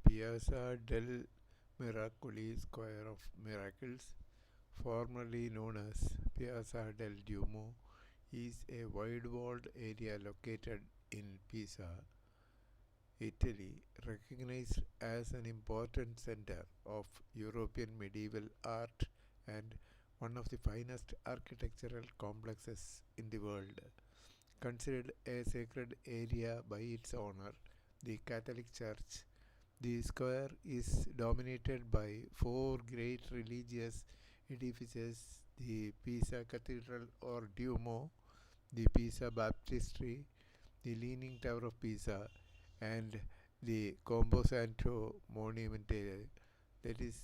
Piazza del Miracoli Square of Miracles, formerly known as Piazza del Duomo, is a wide-walled area located in Pisa, Italy, recognized as an important center of European medieval art and one of the finest architectural complexes in the world. Considered a sacred area by its owner, the Catholic Church, the square is dominated by four great religious edifices: the Pisa Cathedral or Duomo, the Pisa Baptistry, the Leaning Tower of Pisa, and the Camposanto Monumentale, that is,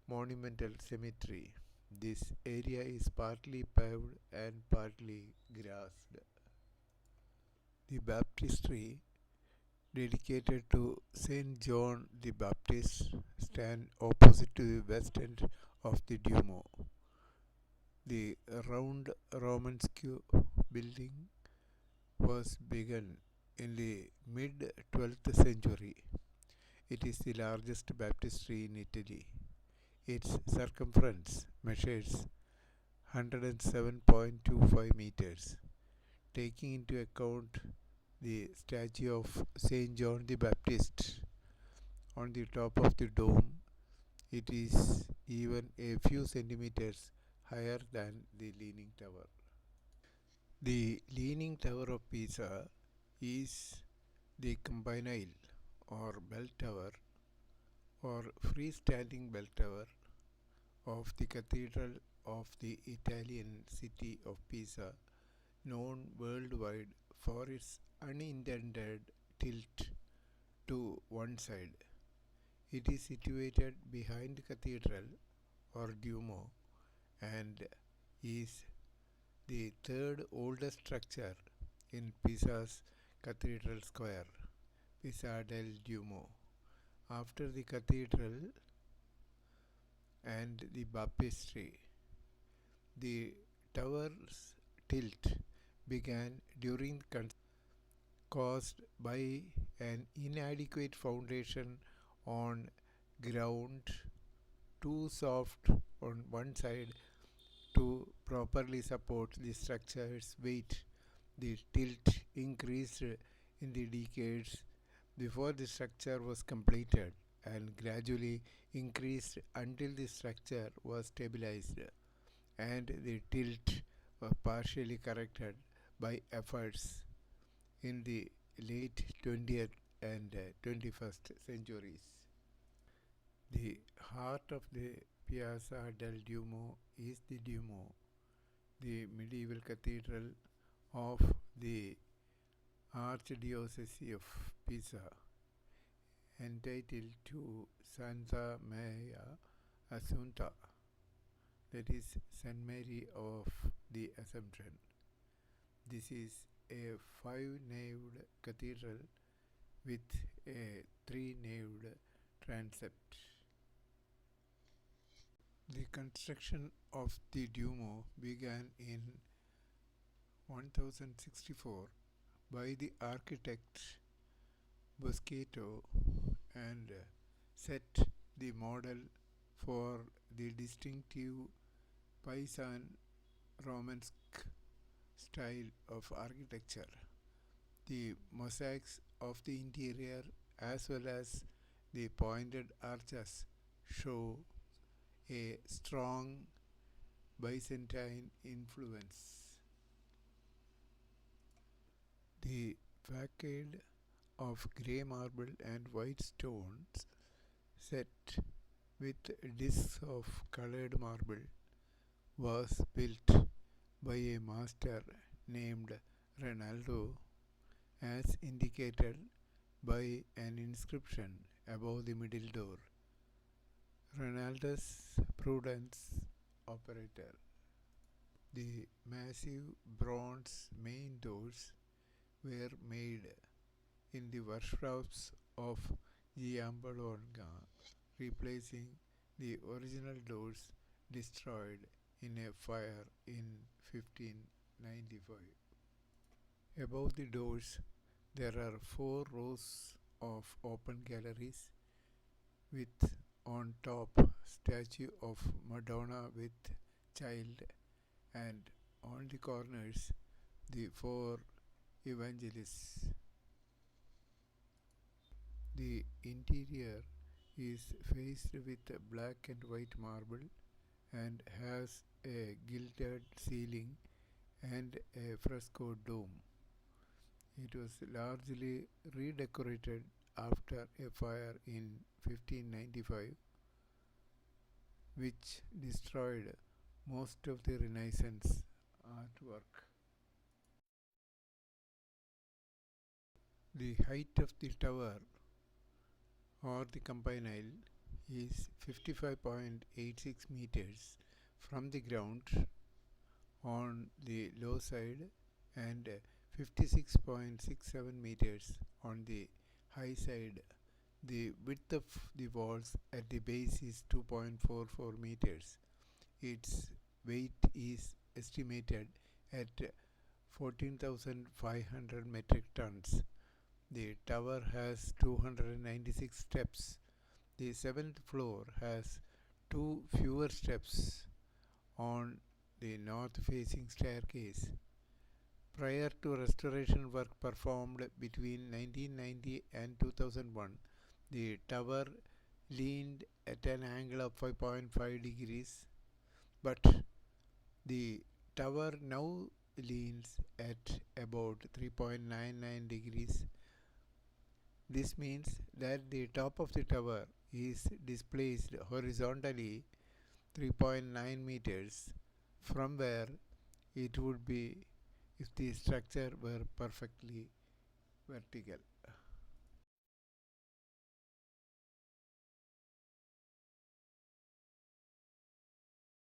Monumental Cemetery. This area is partly paved and partly grassed. The baptistry, dedicated to Saint John the Baptist, stand opposite to the west end of the Duomo. The round Romanesque building was begun in the mid 12th century. It is the largest baptistry in Italy. Its circumference measures 107.25 meters. Taking into account the statue of Saint John the Baptist on the top of the dome, it is even a few centimeters higher than the Leaning Tower. The Leaning Tower of Pisa is the campanile or bell tower or freestanding bell tower of the Cathedral of the Italian city of Pisa, known worldwide for its unintended tilt to one side. It is situated behind the cathedral or Duomo and is the third oldest structure in Pisa's Cathedral Square, Pisa del Duomo. After the cathedral and the baptistry, the tower's tilt began during the construction, caused by an inadequate foundation on ground too soft on one side to properly support the structure's weight. The tilt increased in the decades before the structure was completed and gradually increased until the structure was stabilized and the tilt was partially corrected by efforts in the late 20th and 21st centuries. The heart of the Piazza del Duomo is the Duomo, the medieval cathedral of the Archdiocese of Pisa, entitled to Santa Maria Assunta, that is, Saint Mary of the Assumption. This is a five-naved cathedral with a three-naved transept. The construction of the Duomo began in 1064 by the architect Boscato and set the model for the distinctive Pisan Romanesque style of architecture. The mosaics of the interior as well as the pointed arches show a strong Byzantine influence. The facade of grey marble and white stones set with discs of colored marble was built by a master named Ronaldo, as indicated by an inscription above the middle door. Ronaldo's Prudence Operator. The massive bronze main doors were made in the workshops of Giambologna, replacing the original doors destroyed in a fire in 1595. Above the doors, there are four rows of open galleries with on top statue of Madonna with child, and on the corners the four evangelists. The interior is faced with black and white marble and has a gilded ceiling and a fresco dome. It was largely redecorated after a fire in 1595, which destroyed most of the Renaissance artwork. The height of the tower or the campanile is 55.86 meters from the ground on the low side and 56.67 meters on the high side. The width of the walls at the base is 2.44 meters. Its weight is estimated at 14,500 metric tons. The tower has 296 steps. The seventh floor has two fewer steps on the north facing staircase. Prior to restoration work performed between 1990 and 2001, the tower leaned at an angle of 5.5 degrees, but the tower now leans at about 3.99 degrees. This means that the top of the tower is displaced horizontally 3.9 meters from where it would be if the structure were perfectly vertical.